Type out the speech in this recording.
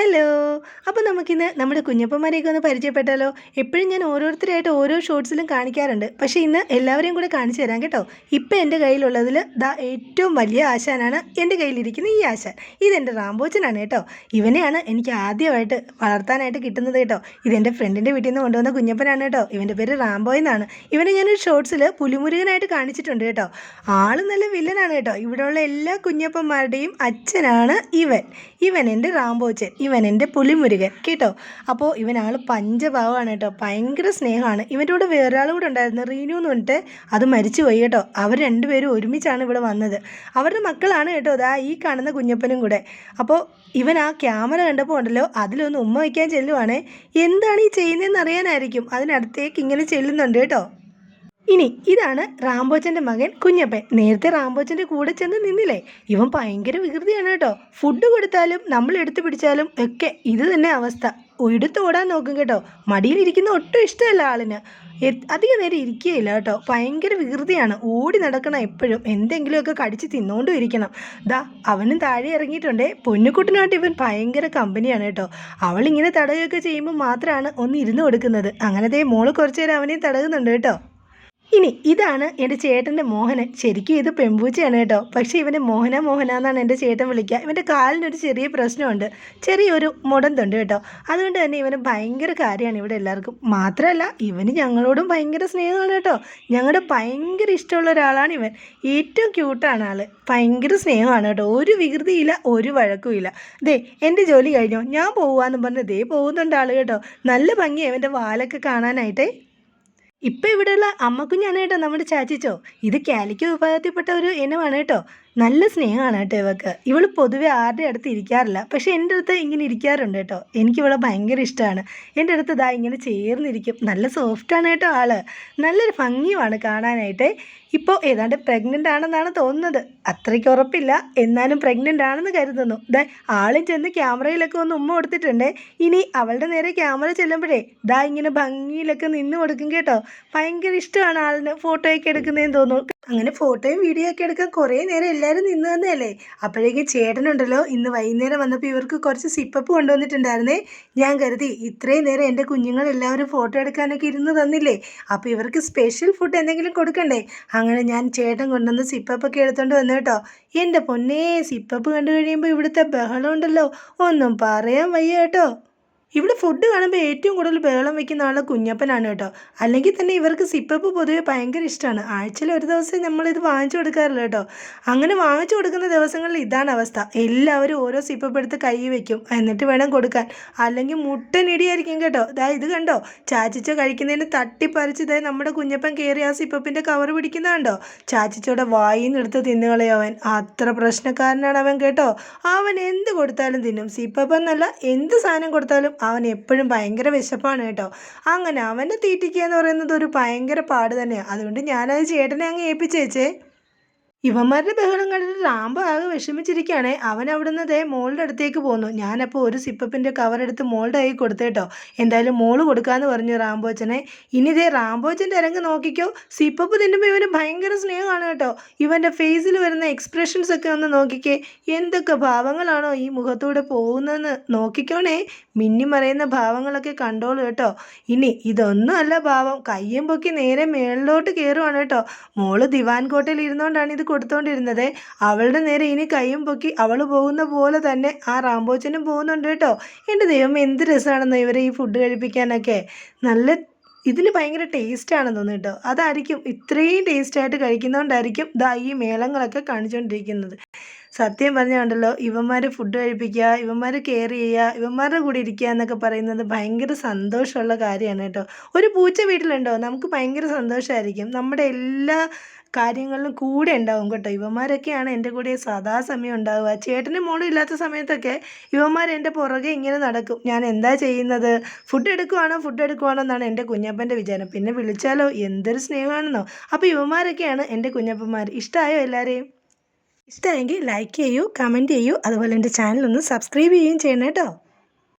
Hello. അപ്പോൾ നമുക്കിന്ന് നമ്മുടെ കുഞ്ഞപ്പന്മാരെയൊക്കെ ഒന്ന് പരിചയപ്പെട്ടാലോ? എപ്പോഴും ഞാൻ ഓരോരുത്തരായിട്ട് ഓരോ ഷോർട്സിലും കാണിക്കാറുണ്ട്. പക്ഷേ ഇന്ന് എല്ലാവരെയും കൂടെ കാണിച്ചു തരാം കേട്ടോ. ഇപ്പം എൻ്റെ കയ്യിലുള്ളതിൽ ഏറ്റവും വലിയ ആശാനാണ് എൻ്റെ കയ്യിലിരിക്കുന്ന ഈ ആശാൻ. ഇതെൻ്റെ റാംബോച്ചനാണ് കേട്ടോ. ഇവനെയാണ് എനിക്ക് ആദ്യമായിട്ട് വളർത്താനായിട്ട് കിട്ടുന്നത് കേട്ടോ. ഇതെൻ്റെ ഫ്രണ്ടിൻ്റെ വീട്ടിൽ നിന്ന് കൊണ്ടുവന്ന കുഞ്ഞപ്പനാണ് കേട്ടോ. ഇവൻ്റെ പേര് റാംബോയ് എന്നാണ്. ഇവനെ ഞാനൊരു ഷോർട്സിൽ പുലിമുരുകനായിട്ട് കാണിച്ചിട്ടുണ്ട് കേട്ടോ. ആൾ നല്ല വില്ലനാണ് കേട്ടോ. ഇവിടെയുള്ള എല്ലാ കുഞ്ഞപ്പന്മാരുടെയും അച്ഛനാണ് ഇവൻ എൻ്റെ റാംബോച്ചൻ, ഇവൻ എൻ്റെ പുലിമുരുകൻ കേട്ടോ. അപ്പോൾ ഇവനാൾ പഞ്ചഭാവമാണ് കേട്ടോ. ഭയങ്കര സ്നേഹമാണ്. ഇവൻ്റെ കൂടെ വേറൊരാൾ കൂടെ ഉണ്ടായിരുന്നു, റീനു എന്ന് പറഞ്ഞിട്ട്. അത് മരിച്ചുപോയി കേട്ടോ. അവർ രണ്ടുപേരും ഒരുമിച്ചാണ് ഇവിടെ വന്നത്. അവരുടെ മക്കളാണ് കേട്ടോ ഈ കാണുന്ന കുഞ്ഞപ്പനും കൂടെ. അപ്പോൾ ഇവൻ ആ ക്യാമറ കണ്ടപ്പോൾ ഉണ്ടല്ലോ, അതിലൊന്ന് ഉമ്മ വയ്ക്കാൻ ചെല്ലുവാണേ. എന്താണ് ഈ ചെയ്യുന്നതെന്ന് അറിയാനായിരിക്കും അതിനടുത്തേക്ക് ഇങ്ങനെ ചെല്ലുന്നുണ്ട് കേട്ടോ. ഇനി ഇതാണ് റാംബോച്ചൻ്റെ മകൻ കുഞ്ഞപ്പൻ. നേരത്തെ റാംബോച്ചൻ്റെ കൂടെ ചെന്ന് നിന്നില്ലേ? ഇവൻ ഭയങ്കര വികൃതിയാണ് കേട്ടോ. ഫുഡ് കൊടുത്താലും നമ്മൾ എടുത്തു പിടിച്ചാലും ഒക്കെ ഇത് തന്നെ അവസ്ഥ. എടുത്തോടാൻ നോക്കും കേട്ടോ. മടിയിലിരിക്കുന്ന ഒട്ടും ഇഷ്ടമല്ല ആളിന്. അധികം നേരം ഇരിക്കുകയില്ല കേട്ടോ. ഭയങ്കര വികൃതിയാണ്. ഓടി നടക്കണം എപ്പോഴും. എന്തെങ്കിലുമൊക്കെ കടിച്ച് തിന്നുകൊണ്ടും ഇരിക്കണം. അവനും താഴെ ഇറങ്ങിയിട്ടുണ്ടേ. പൊന്നുക്കുട്ടനായിട്ട് ഇവൻ ഭയങ്കര കമ്പനിയാണ് കേട്ടോ. അവളിങ്ങനെ തടയുകയൊക്കെ ചെയ്യുമ്പോൾ മാത്രമാണ് ഒന്ന് ഇരുന്ന് കൊടുക്കുന്നത്. അങ്ങനത്തെ മോള് കുറച്ചു നേരം അവനെയും തടകുന്നുണ്ട് കേട്ടോ. ഇനി ഇതാണ് എൻ്റെ ചേട്ടൻ്റെ മോഹനൻ. ശരിക്കും ഇത് പെമ്പൂച്ചയാണ് കേട്ടോ. പക്ഷേ ഇവനെ മോഹന എന്നാണ് എൻ്റെ ചേട്ടൻ വിളിക്കുക. ഇവൻ്റെ കാലിനൊരു ചെറിയ പ്രശ്നമുണ്ട്, ചെറിയൊരു മുടന്തുണ്ട് കേട്ടോ. അതുകൊണ്ട് തന്നെ ഇവന് ഭയങ്കര കാര്യമാണ് ഇവിടെ എല്ലാവർക്കും. മാത്രമല്ല ഇവന് ഞങ്ങളോടും ഭയങ്കര സ്നേഹമാണ് കേട്ടോ. ഞങ്ങളുടെ ഭയങ്കര ഇഷ്ടമുള്ള ഒരാളാണ് ഇവൻ. ഏറ്റവും ക്യൂട്ടാണ് ആൾ. ഭയങ്കര സ്നേഹമാണ് കേട്ടോ. ഒരു വികൃതിയില്ല, ഒരു വഴക്കുമില്ല. എൻ്റെ ജോലി കഴിഞ്ഞോ, ഞാൻ പോവാന്ന് പറഞ്ഞ് പോകുന്നുണ്ട് ആൾ കേട്ടോ. നല്ല ഭംഗിയാണ് ഇവൻ്റെ വാലൊക്കെ കാണാനായിട്ടേ. ഇപ്പം ഇവിടെയുള്ള അമ്മക്കുഞ്ഞാണ് കേട്ടോ നമ്മുടെ ചാച്ചിച്ചോ. ഇത് കാലിക്കോ വിഭാഗത്തിൽപ്പെട്ട ഒരു ഇനമാണ് കേട്ടോ. നല്ല സ്നേഹമാണ് കേട്ടോ ഇവക്ക്. ഇവൾ പൊതുവെ ആരുടെ അടുത്ത് ഇരിക്കാറില്ല, പക്ഷേ എൻ്റെ അടുത്ത് ഇങ്ങനെ ഇരിക്കാറുണ്ട് കേട്ടോ. എനിക്കിവളെ ഭയങ്കര ഇഷ്ടമാണ്. എൻ്റെ അടുത്ത് ഇങ്ങനെ ചേർന്നിരിക്കും. നല്ല സോഫ്റ്റാണ് കേട്ടോ ആൾ. നല്ലൊരു ഭംഗിയുമാണ് കാണാനായിട്ട്. ഇപ്പോൾ ഏതാണ്ട് പ്രഗ്നൻ്റ് ആണെന്നാണ് തോന്നുന്നത്. അത്രയ്ക്ക് ഉറപ്പില്ല, എന്നാലും പ്രഗ്നൻ്റ് ആണെന്ന് കരുതുന്നു. ആളും ചെന്ന് ക്യാമറയിലൊക്കെ ഒന്ന് ഉമ്മ കൊടുത്തിട്ടുണ്ട്. ഇനി അവളുടെ നേരെ ക്യാമറ ചെല്ലുമ്പോഴേ ഇങ്ങനെ ഭംഗിയിലൊക്കെ നിന്ന് കൊടുക്കും കേട്ടോ. ഭയങ്കര ഇഷ്ടമാണ് ആളിന് ഫോട്ടോയൊക്കെ എടുക്കുന്നതെന്ന് തോന്നുന്നു. അങ്ങനെ ഫോട്ടോയും വീഡിയോ ഒക്കെ എടുക്കാൻ കുറേ നേരം എല്ലാവരും നിന്ന് തന്നെയല്ലേ. അപ്പോഴേക്കും ചേട്ടനുണ്ടല്ലോ ഇന്ന് വൈകുന്നേരം വന്നപ്പോൾ ഇവർക്ക് കുറച്ച് സിപ്പപ്പ് കൊണ്ടുവന്നിട്ടുണ്ടായിരുന്നേ. ഞാൻ കരുതി ഇത്രയും നേരം എൻ്റെ കുഞ്ഞുങ്ങൾ എല്ലാവരും ഫോട്ടോ എടുക്കാനൊക്കെ ഇരുന്ന് തന്നില്ലേ, അപ്പോൾ ഇവർക്ക് സ്പെഷ്യൽ ഫുഡ് എന്തെങ്കിലും കൊടുക്കണ്ടേ. അങ്ങനെ ഞാൻ ചേട്ടൻ കൊണ്ടുവന്ന് സിപ്പപ്പൊക്കെ എടുത്തുകൊണ്ട് വന്നു കേട്ടോ. എൻ്റെ പൊന്നേ, സിപ്പപ്പ് കണ്ടു കഴിയുമ്പോൾ ഇവിടുത്തെ ബഹളം ഉണ്ടല്ലോ, ഒന്നും പറയാൻ വയ്യ കേട്ടോ. ഇവിടെ ഫുഡ് കാണുമ്പോൾ ഏറ്റവും കൂടുതൽ ബഹളം വയ്ക്കുന്ന ആൾ കുഞ്ഞപ്പനാണ് കേട്ടോ. അല്ലെങ്കിൽ തന്നെ ഇവർക്ക് സിപ്പപ്പ് പൊതുവെ ഭയങ്കര ഇഷ്ടമാണ്. ആഴ്ചയിൽ ഒരു ദിവസം നമ്മളിത് വാങ്ങിച്ചു കൊടുക്കാറില്ല കേട്ടോ. അങ്ങനെ വാങ്ങിച്ചു കൊടുക്കുന്ന ദിവസങ്ങളിൽ ഇതാണ് അവസ്ഥ. എല്ലാവരും ഓരോ സിപ്പപ്പ് എടുത്ത് കൈ വയ്ക്കും, എന്നിട്ട് വേണം കൊടുക്കാൻ. അല്ലെങ്കിൽ മുട്ടനിടിയായിരിക്കും കേട്ടോ. ഇത് കണ്ടോ, ചാച്ചിച്ച കഴിക്കുന്നതിന് തട്ടിപ്പറിച്ച് നമ്മുടെ കുഞ്ഞപ്പൻ കയറി ആ സിപ്പപ്പിൻ്റെ കവർ പിടിക്കുന്നതുണ്ടോ. ചാച്ചിച്ചോടെ വായിൽ നിന്ന് എടുത്ത് തിന്നുകളയോ അവൻ. അത്ര പ്രശ്നക്കാരനാണ് അവൻ കേട്ടോ. അവൻ എന്ത് കൊടുത്താലും തിന്നും. സിപ്പപ്പ് എന്നല്ല, എന്ത് സാധനം കൊടുത്താലും അവൻ എപ്പോഴും ഭയങ്കര വിശപ്പാണ് കേട്ടോ. അങ്ങനെ അവനെ തീറ്റിക്കുക എന്ന് പറയുന്നത് ഒരു ഭയങ്കര പാട് തന്നെയാണ്. അതുകൊണ്ട് ഞാനത് ചേട്ടനെ അങ്ങ് ഏൽപ്പിച്ചേച്ചേ. ഇവന്മാരുടെ ബഹളം കണ്ടിട്ട് റാംബോ ആകെ വിഷമിച്ചിരിക്കുകയാണേ. അവൻ അവിടുന്ന് മോളുടെ അടുത്തേക്ക് പോന്നു. ഞാനപ്പോൾ ഒരു സിപ്പപ്പിൻ്റെ കവറെടുത്ത് മോളുടെ കൈ കൊടുത്തു കേട്ടോ. എന്തായാലും മോള് കൊടുക്കാമെന്ന് പറഞ്ഞു റാംബോച്ചനെ. ഇനി റാംബോച്ചൻ്റെ ഇറങ്ങി നോക്കിക്കോ. സിപ്പപ്പ് തിന്നുമ്പോൾ ഇവന് ഭയങ്കര സ്നേഹമാണ് കേട്ടോ. ഇവൻ്റെ ഫേസിൽ വരുന്ന എക്സ്പ്രഷൻസ് ഒക്കെ ഒന്ന് നോക്കിക്കേ. എന്തൊക്കെ ഭാവങ്ങളാണോ ഈ മുഖത്തൂടെ പോകുന്നതെന്ന് നോക്കിക്കോണേ. മിന്നിമറയുന്ന ഭാവങ്ങളൊക്കെ കണ്ടോളൂ കേട്ടോ. ഇനി ഇതൊന്നും അല്ല ഭാവം, കയ്യും പൊക്കി നേരെ മേളിലോട്ട് കയറുവാണ് കേട്ടോ. മോള് ദിവാൻ കോട്ടയിൽ ഇരുന്നുകൊണ്ടാണ് ഇത് കൊടുത്തോണ്ടിരുന്നത്. അവളുടെ നേരെ ഇനി കൈയും പൊക്കി അവൾ പോകുന്ന പോലെ തന്നെ ആ റാംബോച്ചനും പോകുന്നുണ്ട് കേട്ടോ. എൻ്റെ ദൈവം, എന്ത് രസമാണെന്നോ ഇവരെ ഈ ഫുഡ് കഴിപ്പിക്കാനൊക്കെ. നല്ല ഇതിന് ഭയങ്കര ടേസ്റ്റാണെന്ന് തോന്നുന്നു കേട്ടോ. അതായിരിക്കും ഇത്രയും ടേസ്റ്റായിട്ട് കഴിക്കുന്നതുകൊണ്ടായിരിക്കും ഈ മേളങ്ങളൊക്കെ കാണിച്ചുകൊണ്ടിരിക്കുന്നത്. സത്യം പറഞ്ഞുകൊണ്ടല്ലോ, ഇവന്മാർ ഫുഡ് കഴിപ്പിക്കുക, ഇവന്മാർ കെയർ ചെയ്യുക, ഇവന്മാരുടെ കൂടെ ഇരിക്കുക എന്നൊക്കെ പറയുന്നത് ഭയങ്കര സന്തോഷമുള്ള കാര്യമാണ് കേട്ടോ. ഒരു പൂച്ച വീട്ടിലുണ്ടോ, നമുക്ക് ഭയങ്കര സന്തോഷമായിരിക്കും. നമ്മുടെ എല്ലാ കാര്യങ്ങളിലും കൂടെ ഉണ്ടാവും കേട്ടോ. ഇവന്മാരൊക്കെയാണ് എൻ്റെ കൂടെ സദാസമയം ഉണ്ടാവുക. ചേട്ടനും മോളും ഇല്ലാത്ത സമയത്തൊക്കെ ഇവന്മാർ എൻ്റെ പുറകെ ഇങ്ങനെ നടക്കും. ഞാൻ എന്താ ചെയ്യുന്നത്, ഫുഡ് എടുക്കുവാണോ എന്നാണ് എൻ്റെ കുഞ്ഞപ്പൻ്റെ വിചാരം. പിന്നെ വിളിച്ചാലോ എന്തൊരു സ്നേഹമാണെന്നോ. അപ്പോൾ ഇവന്മാരൊക്കെയാണ് എൻ്റെ കുഞ്ഞപ്പന്മാർ. ഇഷ്ടമായോ എല്ലാവരെയും? ഇഷ്ടമായെങ്കിൽ ലൈക്ക് ചെയ്യൂ, കമൻറ്റ് ചെയ്യൂ, അതുപോലെ എൻ്റെ ചാനൽ ഒന്ന് സബ്സ്ക്രൈബ് ചെയ്യുകയും ചെയ്യണം കേട്ടോ.